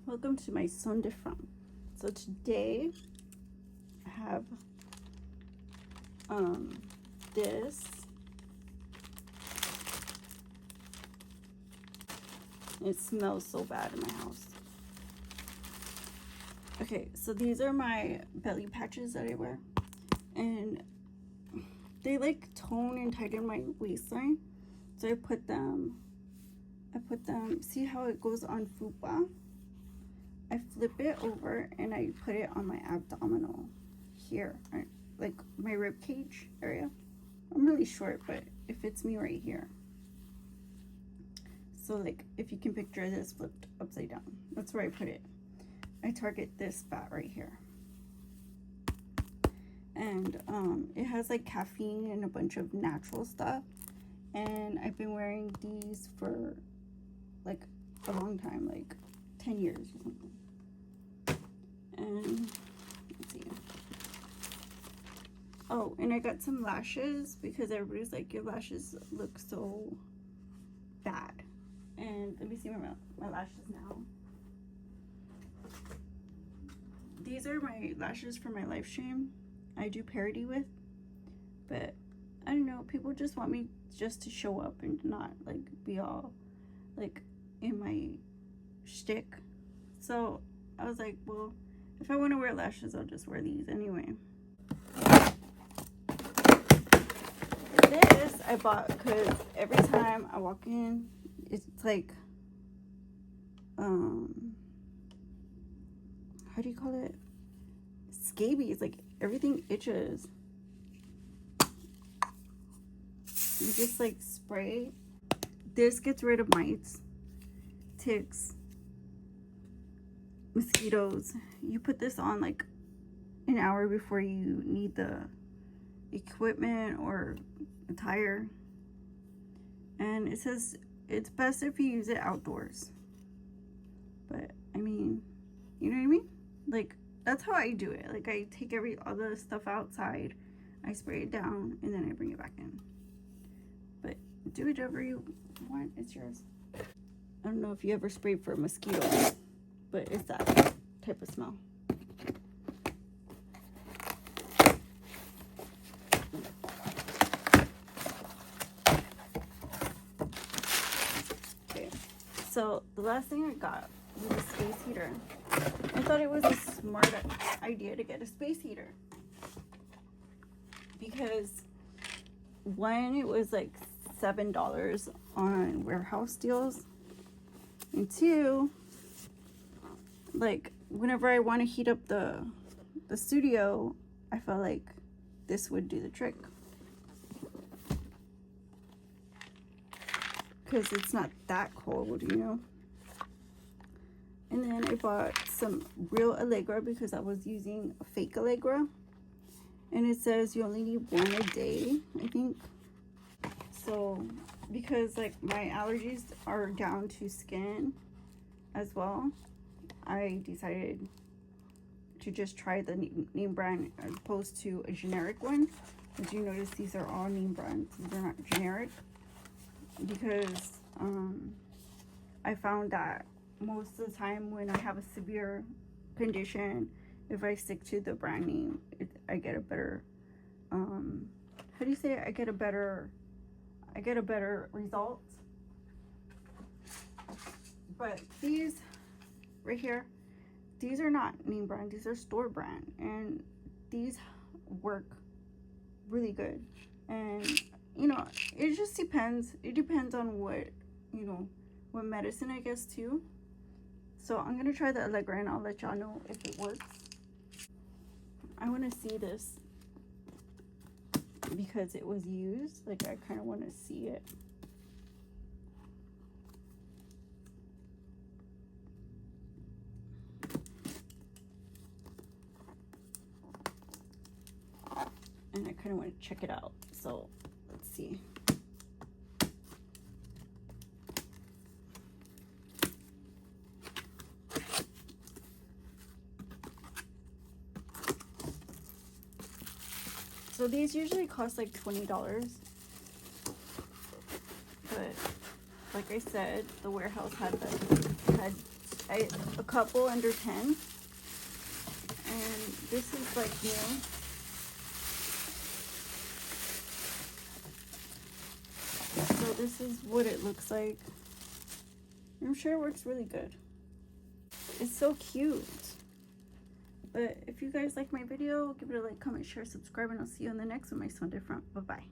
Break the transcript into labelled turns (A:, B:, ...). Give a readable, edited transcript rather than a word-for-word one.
A: Welcome to my Son de Femme. So today I have this. It smells so bad in my house. Okay, so these are my belly patches that I wear, and they like tone and tighten my waistline. So I put them, see how it goes on fupa? I flip it over and I put it on my abdominal here, like my rib cage area. I'm really short, but it fits me right here. So like if you can picture this flipped upside down, that's where I put it. I target this fat right here. And it has like caffeine and a bunch of natural stuff. And I've been wearing these for like a long time, like 10 years or something. And let's see. Oh, and I got some lashes because everybody's like, your lashes look so bad. And let me see my lashes now. These are my lashes for my live stream. I do parody with, but I don't know, people just want me just to show up and not like be all like in my shtick. So I was like, well, if I want to wear lashes, I'll just wear these anyway. This I bought because every time I walk in, it's like, how do you call it? Scabies, like everything itches. You just like spray. This gets rid of mites, ticks, mosquitoes. You put this on like an hour before you need the equipment or the tire, and it says it's best if you use it outdoors. But I mean, you know what I mean? Like that's how I do it. Like I take all the stuff outside, I spray it down, and then I bring it back in. But do whatever you want, it's yours. I don't know if you ever sprayed for mosquitoes, but it's that type of smell. Okay, so the last thing I got was a space heater. I thought it was a smart idea to get a space heater because one, it was like $7 on warehouse deals, and two, like whenever I want to heat up the studio, I felt like this would do the trick because it's not that cold, you know. And then I bought some real Allegra because I was using a fake Allegra, and it says you only need one a day, I think. So because like my allergies are down to skin as well, I decided to just try the name brand as opposed to a generic one. As you notice, these are all name brands, they're not generic, because I found that most of the time when I have a severe condition, if I stick to the brand name, I get a better how do you say it? I get a better result. But these right here, these are not name brand, these are store brand, and these work really good. And you know, it just depends. It depends on what, you know, what medicine, I guess, too. So I'm gonna try the Allegra and I'll let y'all know if it works. I want to see this because it was used. Like I kind of want to see it. And I kind of want to check it out. So let's see. So these usually cost like $20, but like I said, the warehouse had a couple under 10. And this is like new. So this is what it looks like. I'm sure it works really good. It's so cute. But if you guys like my video, give it a like, comment, share, subscribe, and I'll see you in the next one. My Sew Different. Bye-bye.